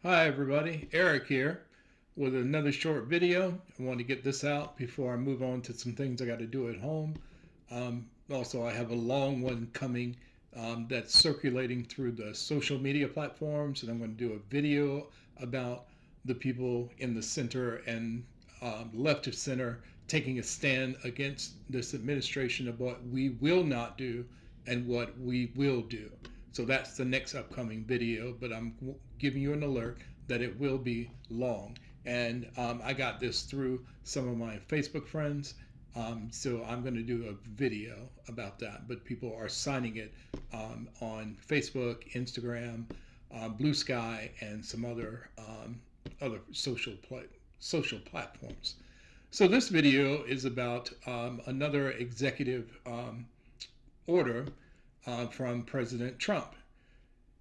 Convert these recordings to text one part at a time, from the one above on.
Hi everybody, Eric here with another short video. I want to get this out before I move on to some things I got to do at home. Also, I have a long one coming that's circulating through the social media platforms, and I'm going to do a video about the people in the center and left of center taking a stand against this administration of what we will not do and what we will do. So that's the next upcoming video, but I'm giving you an alert that it will be long. And I got this through some of my Facebook friends. So I'm going to do a video about that, but people are signing it on Facebook, Instagram, Blue Sky, and some other social platforms. So this video is about another executive order from President Trump.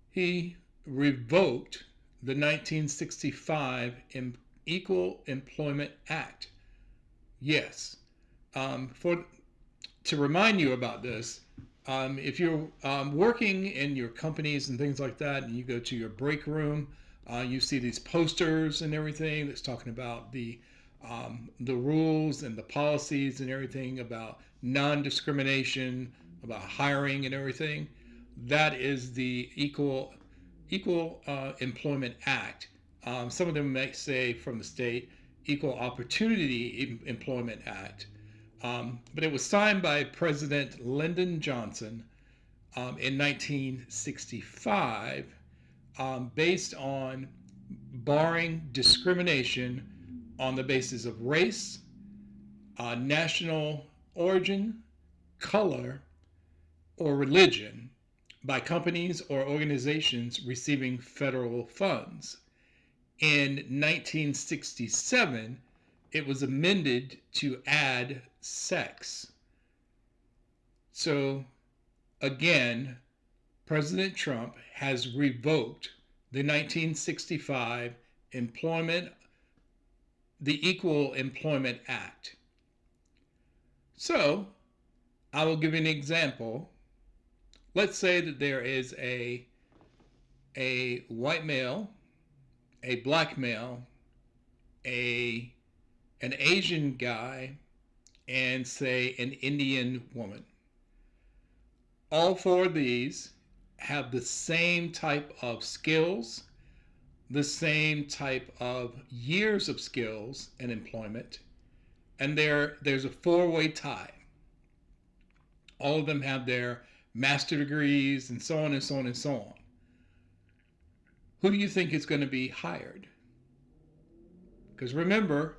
He revoked the 1965 Equal Employment Act. Yes. To remind you about this, if you're working in your companies and things like that, and you go to your break room, you see these posters and everything that's talking about the rules and the policies and everything about non-discrimination, about hiring and everything. That is the Equal Employment Act. Some of them may say from the state Equal Opportunity Employment Act. But it was signed by President Lyndon Johnson in 1965 based on barring discrimination on the basis of race, national origin, color, or religion by companies or organizations receiving federal funds. In 1967, it was amended to add sex. So again, President Trump has revoked the 1965 the Equal Employment Act. So I will give you an example. Let's say that there is a white male, a black male, an Asian guy, and say an Indian woman. All four of these have the same type of skills, the same type of years of skills and employment, and there's a four-way tie. All of them have their master degrees and so on and so on and so on. Who do you think is going to be hired? Because remember,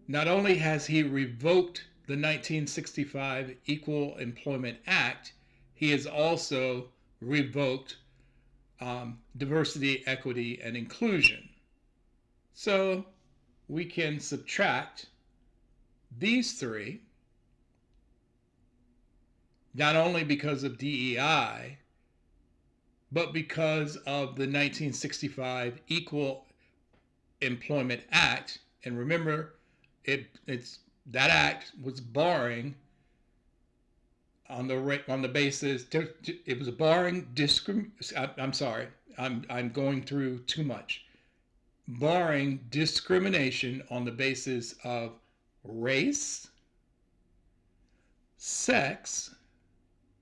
not only has he revoked the 1965 Equal Employment Act, he has also revoked diversity, equity, and inclusion. So we can subtract these three, not only because of DEI, but because of the 1965 Equal Employment Act. And remember, that act was barring on the basis it was barring I'm sorry, I'm going through too much. Barring discrimination on the basis of race, sex,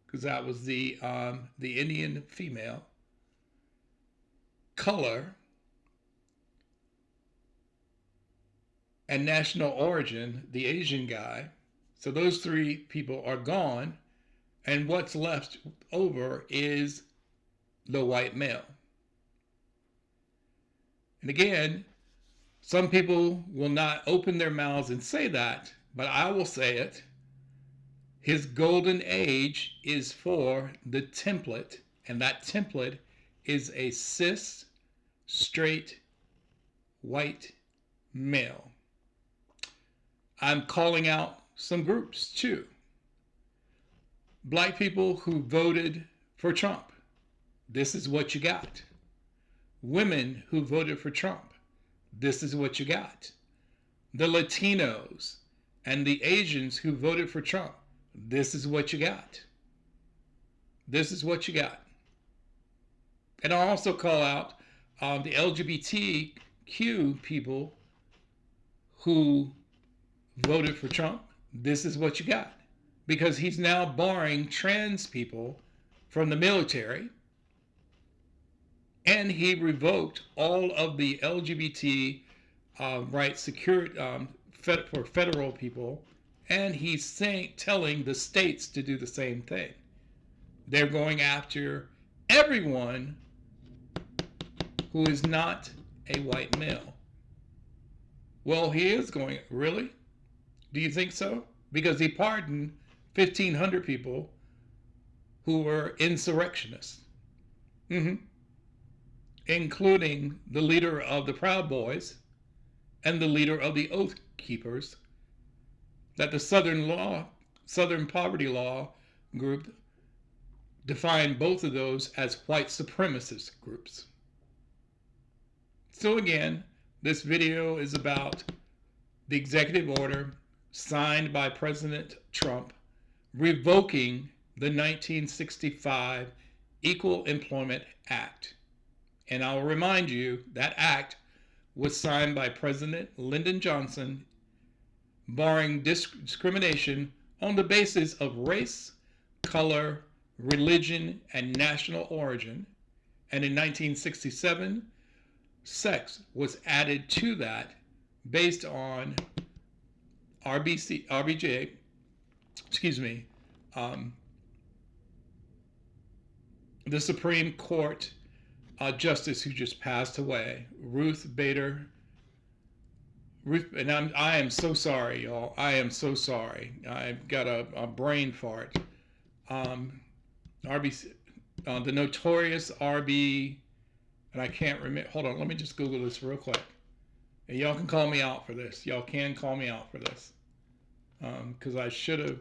because that was the Indian female, color, and national origin, the Asian guy. So those three people are gone, and what's left over is the white male. And again, some people will not open their mouths and say that, but I will say it. His golden age is for the template, and that template is a cis, straight, white male. I'm calling out some groups too. Black people who voted for Trump, this is what you got. Women who voted for Trump, this is what you got. The Latinos and the Asians who voted for Trump, this is what you got. This is what you got. And I'll also call out the LGBTQ people who voted for Trump, this is what you got. Because he's now barring trans people from the military, and he revoked all of the LGBT rights secured for federal people, and he's telling the states to do the same thing. They're going after everyone who is not a white male. Well, he is going, really? Do you think so? Because he pardoned 1,500 people who were insurrectionists, including the leader of the Proud Boys and the leader of the Oath Keepers, that the Southern Poverty Law group defined both of those as white supremacist groups. So again, this video is about the executive order signed by President Trump revoking the 1965 Equal Employment Act. And I'll remind you, that act was signed by President Lyndon Johnson, barring discrimination on the basis of race, color, religion, and national origin. And in 1967, sex was added to that based on RBJ, the Supreme Court justice who just passed away, Ruth Bader. And I am so sorry, y'all. I am so sorry. I've got a brain fart. RBC, the notorious RB, and I can't remember. Hold on, let me just Google this real quick. And y'all can call me out for this. Y'all can call me out for this. Because I should have.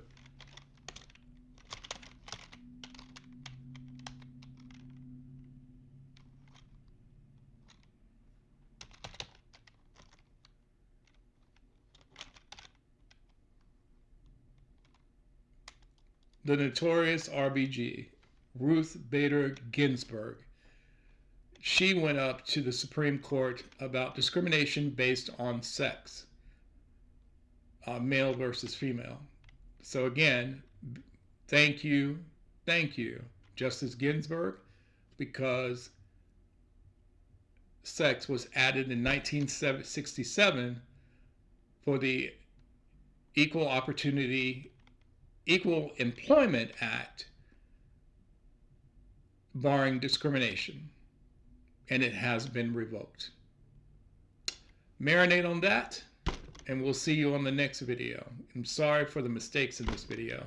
The notorious RBG, Ruth Bader Ginsburg. She went up to the Supreme Court about discrimination based on sex, male versus female. So again, thank you, Justice Ginsburg, because sex was added in 1967 for the Equal Employment Act, barring discrimination, and it has been revoked. Marinate on that, and we'll see you on the next video. I'm sorry for the mistakes in this video,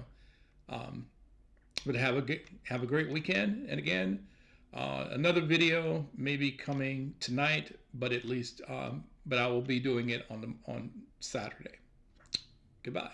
but have a great weekend. And again, another video may be coming tonight, but at least but I will be doing it on Saturday. Goodbye.